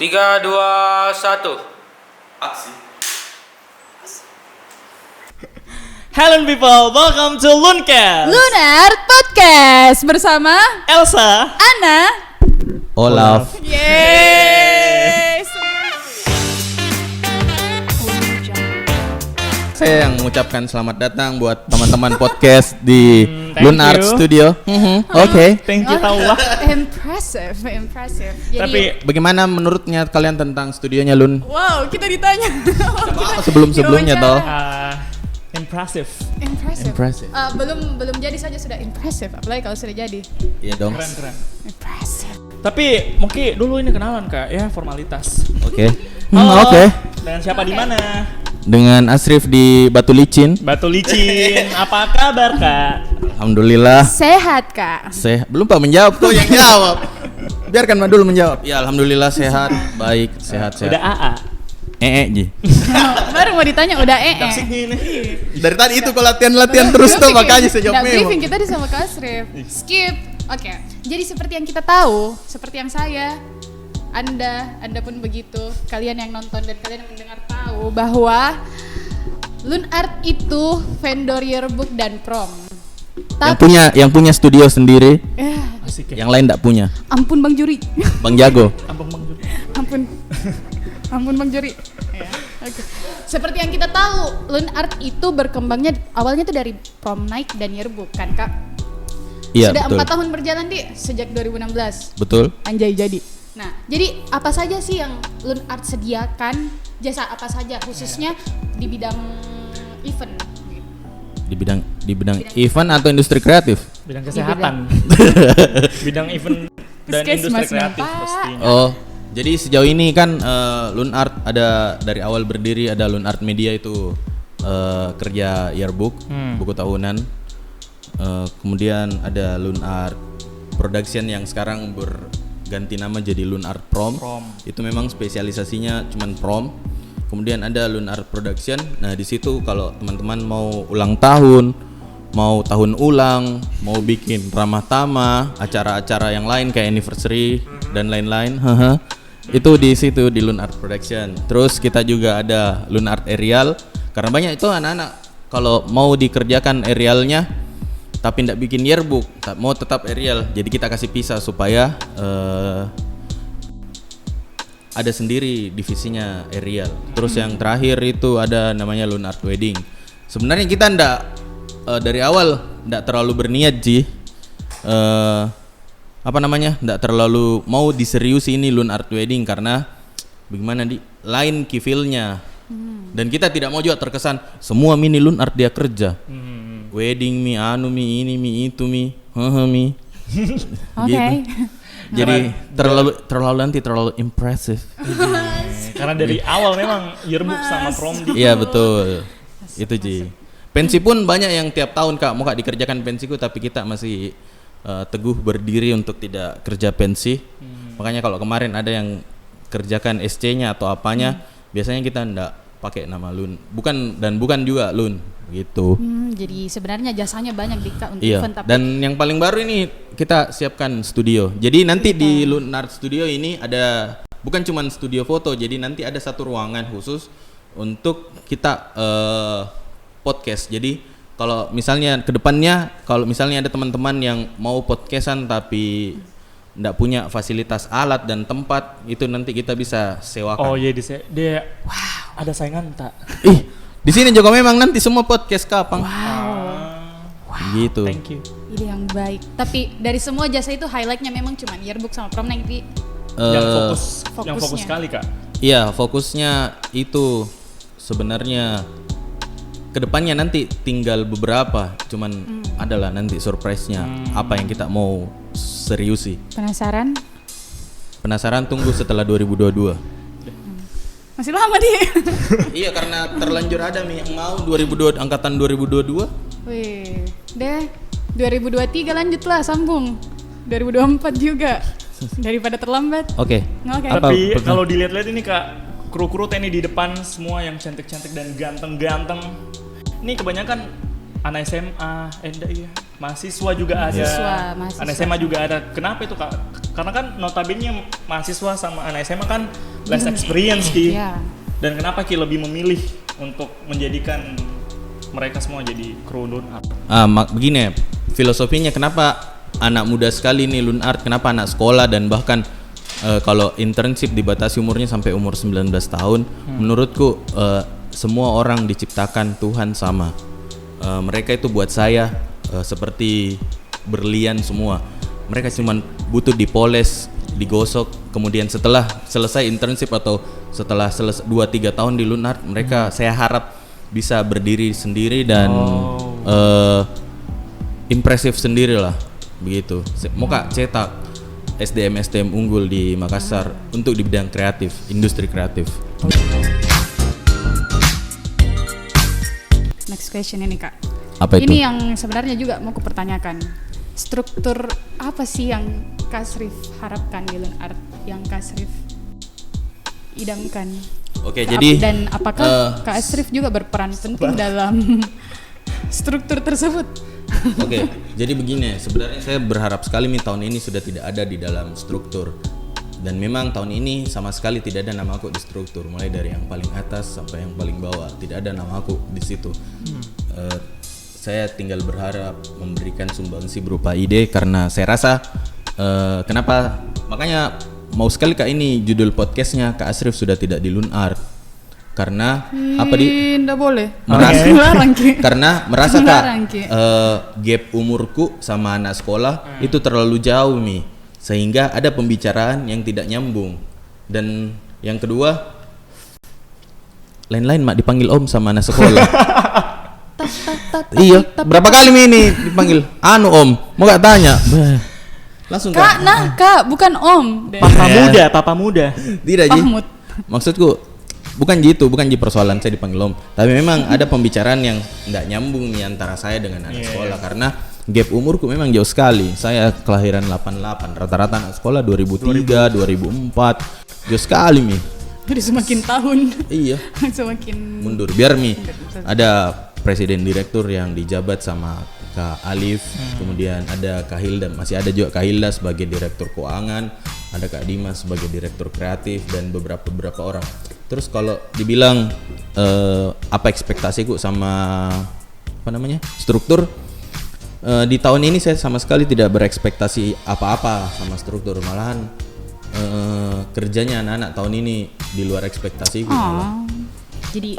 3, 2, 1. Aksi. Hello people, welcome to Luncast. Lunar Podcast bersama Elsa, Ana. Olaf. Yeay. Saya yang mengucapkan selamat datang buat teman-teman podcast di thank Lunar you. Studio. Oke. Thank you Taulah. Impressive. Jadi, Tapi Bagaimana menurutnya kalian tentang studionya Lun? wow, kita ditanya. Sebelum-sebelumnya toh. impressive. Impressive. Belum jadi saja sudah impressive, apalagi kalau sudah jadi. Iya dong. Keren. Impressive. Tapi mungkin dulu ini kenalan Kak, ya formalitas. Oke. Halo. Oke. Dan siapa di mana? Dengan Asrif di Batu Licin. Batu Licin. Apa kabar Kak? Alhamdulillah. Sehat, Kak. Belum Pak menjawab tuh yang jawab. Biarkan Madul menjawab. Ya alhamdulillah sehat, baik, sehat. Udah AA. Ji. Baru mau ditanya udah Asik ini. Dari tadi itu kok latihan terus tuh makanya saya jawab briefing memang. kita di sama Kak Asrif. Skip. Oke. Jadi seperti yang kita tahu, seperti yang saya, Anda pun begitu, kalian yang nonton dan kalian yang mendengar tahu bahwa Lunart itu vendor yearbook dan prom. Yang punya studio sendiri, Asik ya. yang lain enggak punya. Ampun Bang Juri. Bang Jago. Ampun Bang Juri. Ampun Bang Juri. Ya, oke. Seperti yang kita tahu, Lunart itu berkembangnya awalnya tuh dari prom night dan yearbook kan Kak? Iya, Sudah betul. 4 tahun berjalan di sejak 2016. Betul. Anjay jadi. Nah, jadi apa saja sih yang Lunart sediakan? Jasa apa saja khususnya di bidang event? Di bidang event atau industri kreatif? Bidang kesehatan. Bidang event dan Puskesmas, industri kreatif Pak. pastinya. Oh, jadi sejauh ini kan Lunart ada dari awal berdiri ada Lunart Media itu kerja yearbook, buku tahunan. Kemudian ada Lunart Production yang sekarang berganti nama jadi Lunart Prom. Itu memang spesialisasinya cuman prom. Kemudian ada Lunart Production. Nah, di situ kalau teman-teman mau ulang tahun, mau tahun ulang, mau bikin ramah tamah, acara-acara yang lain kayak anniversary dan lain-lain, itu di situ di Lunart Production. Terus kita juga ada Lunart Aerial karena banyak itu anak-anak kalau mau dikerjakan aerialnya tapi tidak bikin yearbook, mau tetap aerial. Jadi kita kasih pisah supaya ada sendiri divisinya aerial. Terus yang terakhir itu ada namanya Lunart Wedding. Sebenarnya kita dari awal ndak terlalu berniat ndak terlalu mau diseriusi ini Lunart Wedding karena bagaimana lain kifilnya. Dan kita tidak mau juga terkesan semua mini Lunart dia kerja. Wedding mi ini mi itu mi Oke. Gitu. Jadi terlalu impressive. Karena dari awal memang yearbook sama prom di. Iya betul. Itu Ji. Pensi pun banyak yang tiap tahun Kak mau dikerjakan pensiku tapi kita masih teguh berdiri untuk tidak kerja pensi. Makanya kalau kemarin ada yang kerjakan SC-nya atau apanya, biasanya kita ndak pakai nama Lun. Bukan juga Lun gitu. Jadi sebenarnya jasanya banyak di Kak untuk Iya. event tapi Dan yang paling baru ini kita siapkan studio. Jadi nanti di Lunart Studio ini ada bukan cuma studio foto, jadi nanti ada satu ruangan khusus untuk kita podcast. Jadi kalau misalnya kedepannya kalau misalnya ada teman-teman yang mau podcastan tapi nggak punya fasilitas alat dan tempat, itu nanti kita bisa sewakan. Oh iya dia ada saingan tak? Di sini juga memang nanti semua podcast Kapang. Gitu. Thank you. ide yang baik. Tapi dari semua jasa itu highlightnya memang cuma yearbook sama prom night di Yang fokusnya. fokus sekali Kak. Iya, fokusnya itu sebenarnya kedepannya nanti tinggal beberapa, cuman adalah nanti surprise-nya apa yang kita mau seriusi. Penasaran tunggu setelah 2022. Masih lama dia. Iya, karena terlanjur ada yang mau 2002 angkatan 2022. Wih, deh 2023 lanjutlah sambung. 2024 juga. Daripada terlambat. Oke. Oke. Tapi kalau dilihat-lihat ini Kak, kru-kru TNI di depan semua yang cantik-cantik dan ganteng-ganteng. Ini kebanyakan anak SMA, iya, mahasiswa juga ada. Mahasiswa. Anak SMA juga ada. Kenapa itu Kak? Karena kan notabene mahasiswa sama anak SMA kan less experience Ki. Iya. Dan kenapa Ki lebih memilih untuk menjadikan mereka semua jadi kru Lun Art? Begini, filosofinya kenapa anak muda sekali nih Lun Art, kenapa anak sekolah dan bahkan kalau internship dibatasi umurnya sampai umur 19 tahun. Menurutku semua orang diciptakan Tuhan sama. Mereka itu buat saya seperti berlian semua. Mereka cuma butuh dipoles, digosok, kemudian setelah selesai internship atau setelah 2-3 tahun di Lun Art, mereka saya harap bisa berdiri sendiri dan impresif sendiri lah, begitu. Mau Kak cetak SDM unggul di Makassar untuk di bidang kreatif, industri kreatif. Next question ini Kak. Apa itu? Ini yang sebenarnya juga mau kupertanyakan. Struktur apa sih yang Kak Asrif harapkan di Lun Art, yang Kak Asrif idamkan? Oke, jadi dan apakah Kak Asrif juga berperan penting dalam struktur tersebut? Oke, jadi begini, sebenarnya saya berharap sekali nih tahun ini sudah tidak ada di dalam struktur. Dan memang tahun ini sama sekali tidak ada nama aku di struktur, mulai dari yang paling atas sampai yang paling bawah, tidak ada nama aku di situ. Saya tinggal berharap memberikan sumbangsi berupa ide, karena saya rasa kenapa, makanya mau sekali Kak ini judul podcastnya Kak Asrif sudah tidak di Lun Art, karena Nggak boleh. merasa Melarang, Ki. karena merasa Kak Melarang, Ki. gap umurku sama anak sekolah itu terlalu jauh nih, sehingga ada pembicaraan yang tidak nyambung. Dan yang kedua, lain-lain mak dipanggil om sama anak sekolah. Iya, berapa kali ini dipanggil anu om, mau gak tanya? Langsung Kak, Kak, bukan Om. Papa muda. Tidak Ji. Mahmud. Maksudku bukan gitu, bukan di persoalan saya dipanggil om, tapi memang ada pembicaraan yang tidak nyambung nih antara saya dengan anak sekolah, karena gap umurku memang jauh sekali. Saya kelahiran 88, rata-rata anak sekolah 2003, 2004, jauh sekali nih. Jadi semakin tahun Iya, semakin mundur. Biar nih ada presiden direktur yang dijabat sama Kak Alif, kemudian ada Kak Hilda, masih ada juga Kak Hilda sebagai direktur keuangan, ada Kak Dimas sebagai direktur kreatif, dan beberapa orang. Terus kalau dibilang apa ekspektasiku sama struktur, di tahun ini saya sama sekali tidak berekspektasi apa-apa sama struktur, malahan kerjanya anak-anak tahun ini di luar ekspektasiku. malah. Jadi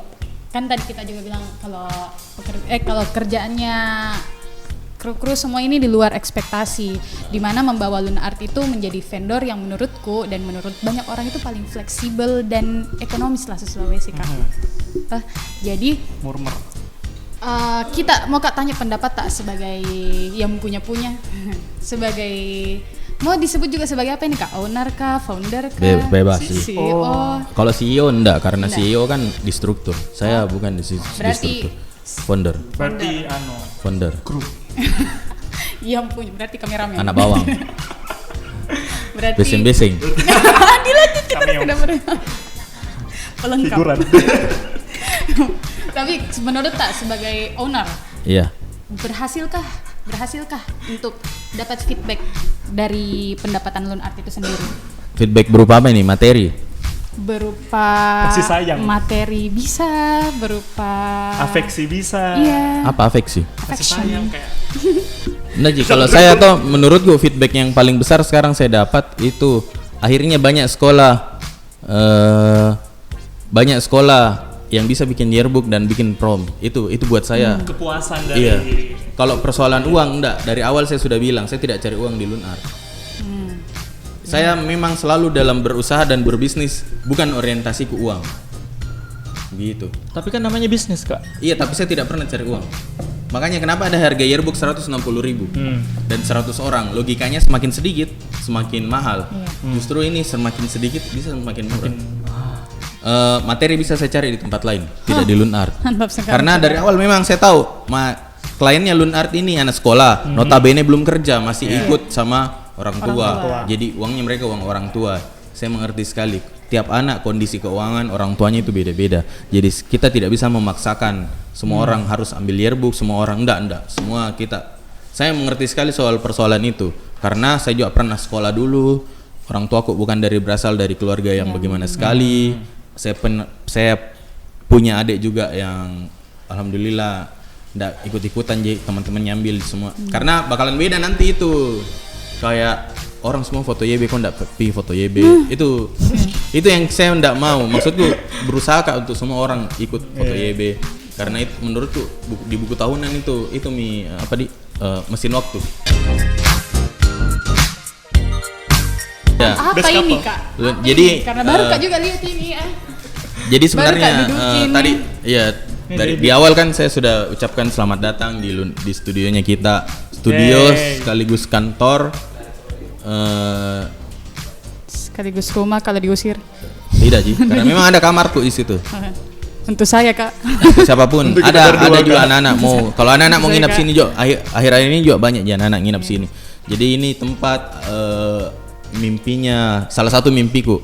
kan tadi kita juga bilang kalau kerjaannya kru semua ini di luar ekspektasi, di mana membawa Lun Art itu menjadi vendor yang menurutku dan menurut banyak orang itu paling fleksibel dan ekonomis lah se-Sulawesi Kak. Jadi Murmer. kita mau Kak tanya pendapat tak sebagai yang punya sebagai mau disebut juga sebagai apa ini Kak? Owner kah? Founder kah? Bebas sih. CEO. Kalau CEO enggak, karena CEO kan di struktur. Saya bukan di Berarti struktur. Berarti Founder. kru. Yang punya berarti kameramen. Anak bawang. Berarti Besing-besing. dilanjut kita Cameo. sudah pelengkap. Figuran. Tapi menurut tak sebagai owner Iya. berhasilkah untuk dapat feedback dari pendapatan Lun Art itu sendiri? Feedback berupa apa ini? Materi? Berupa Kasih sayang. materi bisa, berupa Afeksi bisa. Iya. Apa afeksi? Kasih Affection. sayang kayak. Nah, Ji, kalau saya tuh menurutku feedback yang paling besar sekarang saya dapat itu akhirnya banyak sekolah yang bisa bikin yearbook dan bikin prom. Itu buat saya. Kepuasan dari. Iya. Kalau persoalan uang enggak, dari awal saya sudah bilang saya tidak cari uang di Lun Art. Saya memang selalu dalam berusaha dan berbisnis, bukan orientasi ke uang. Gitu. Tapi kan namanya bisnis Kak. Iya, tapi saya tidak pernah cari uang. Makanya kenapa ada harga yearbook 160.000 dan 100 orang. Logikanya semakin sedikit semakin mahal. Justru ini semakin sedikit bisa semakin murah. Materi bisa saya cari di tempat lain, tidak di Lun Art. Mantap sekali. Karena dari awal memang saya tahu kliennya Lun Art ini anak sekolah, notabene belum kerja, masih ikut sama orang tua. Jadi uangnya mereka uang orang tua. Saya mengerti sekali. Tiap anak kondisi keuangan orang tuanya itu beda-beda. Jadi kita tidak bisa memaksakan semua orang harus ambil yearbook, semua orang enggak. Semua kita. Saya mengerti sekali soal persoalan itu karena saya juga pernah sekolah dulu, orang tuaku bukan berasal dari keluarga yang bagaimana sekali. Saya punya adik juga yang alhamdulillah ndak ikut-ikutan, jadi teman-teman nyambil semua. Karena bakalan beda nanti itu. Kayak orang semua foto YB, kok ndak pi foto YB. Itu yang saya ndak mau. Maksudku berusaha Kak untuk semua orang ikut foto YB. Karena itu menurutku di buku tahunan itu mesin waktu. Ya. Apa ini Kak? Jadi karena baru Kak juga lihat ini ya. Jadi sebenarnya Kak dudukin. tadi ya di awal kan saya sudah ucapkan selamat datang di studionya kita, studio sekaligus kantor, sekaligus rumah kalau diusir. tidak sih, karena memang ada kamarku di situ. Untuk saya Kak. Siapapun ada juga anak-anak kalau anak-anak mau nginap sini juga akhir ini juga banyak anak-anak nginap sini. Jadi ini tempat mimpinya, salah satu mimpiku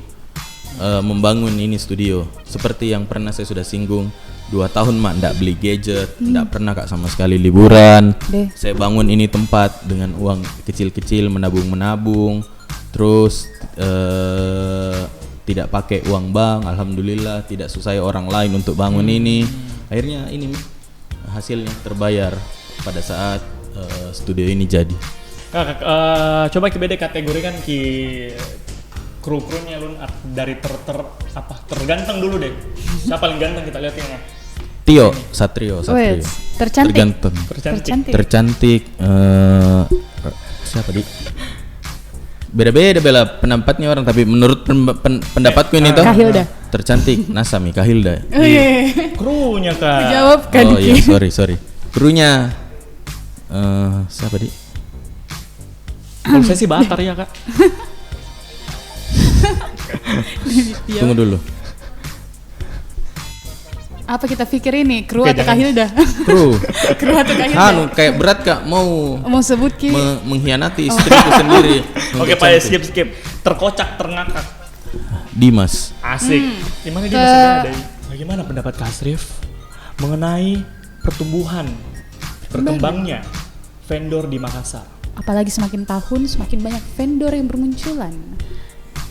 membangun ini studio. Seperti yang pernah saya sudah singgung, 2 tahun mak ndak beli gadget, ndak pernah Kak sama sekali liburan. Saya bangun ini tempat dengan uang kecil-kecil, menabung, terus tidak pakai uang bank, alhamdulillah, tidak susah orang lain untuk bangun ini. Akhirnya ini hasilnya terbayar pada saat studio ini jadi. Coba kita kategorikan kru-krunya LUNART dari terganteng dulu deh. Siapa paling ganteng kita lihat ya? Tio Satrio. Tercantik. Tercantik. Siapa di? Beda-beda pendapatnya orang, tapi menurut pendapatku ini tuh Kahilda. tercantik Nasami Kahilda. Krunya Kak. Jawab kan. Oh iya, sorry. Krunya siapa di? Kalau saya sih Batar ya Kak. Tunggu dulu. Apa kita pikir ini kru Oke, atau jangan. Kahilda? Kru Atau Kahilda? kayak berat Kak mau Mau sebut ki? mengkhianati istriku sendiri. Oke Untuk Pak, cantik. skip. Terkocak, terngakak. Dimas. Asik. Gimana dia masih ada? Bagaimana pendapat Kak Asrif mengenai berkembangnya vendor di Makassar? Apalagi semakin tahun semakin banyak vendor yang bermunculan.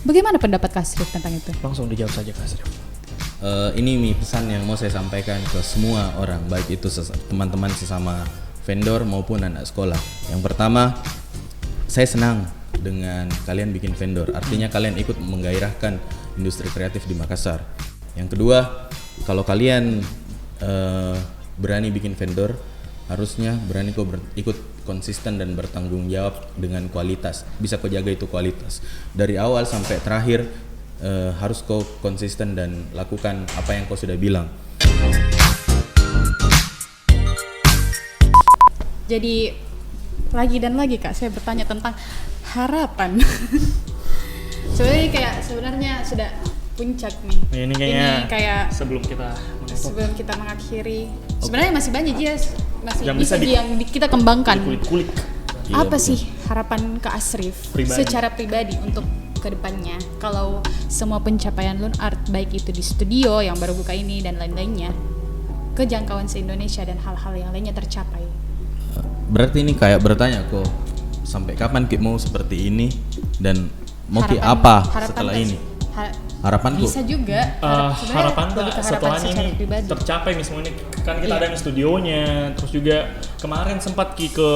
Bagaimana pendapat Kak Asrif tentang itu? Langsung dijawab saja Kak Asrif. Ini pesan yang mau saya sampaikan ke semua orang, baik itu teman-teman sesama vendor maupun anak sekolah. Yang pertama, saya senang dengan kalian bikin vendor. Artinya kalian ikut menggairahkan industri kreatif di Makassar. Yang kedua, kalau kalian berani bikin vendor, harusnya berani ikut konsisten dan bertanggung jawab dengan kualitas. Bisa kau jaga itu kualitas dari awal sampai terakhir. Harus kau konsisten dan lakukan apa yang kau sudah bilang. Jadi lagi dan lagi Kak, saya bertanya tentang harapan. Sebenarnya sudah puncak nih. Ini kayaknya kayak sebelum kita mengakhiri. Sebenarnya masih banyak masih Yang bisa bisa yang kita kembangkan. kulik-kulik. Apa sih harapan Kak Asrif Pribadi. secara pribadi untuk kedepannya? Kalau semua pencapaian LUNART baik itu di studio yang baru buka ini dan lain-lainnya, kejangkauan se-Indonesia dan hal-hal yang lainnya tercapai. Berarti ini kayak bertanya kok, sampai kapan Ki mau seperti ini dan mau Ki apa setelah ini? Harapanku Bisa juga. Sebenarnya Harapan lebih ke harapan setelahnya secara ini pribadi. tercapai nih semua ini, kan kita Iya. ada yang studionya, terus juga kemarin sempat ke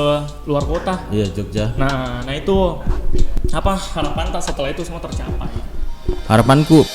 luar kota. Iya, Jogja. Nah itu apa harapan tak setelah itu semua tercapai? Harapanku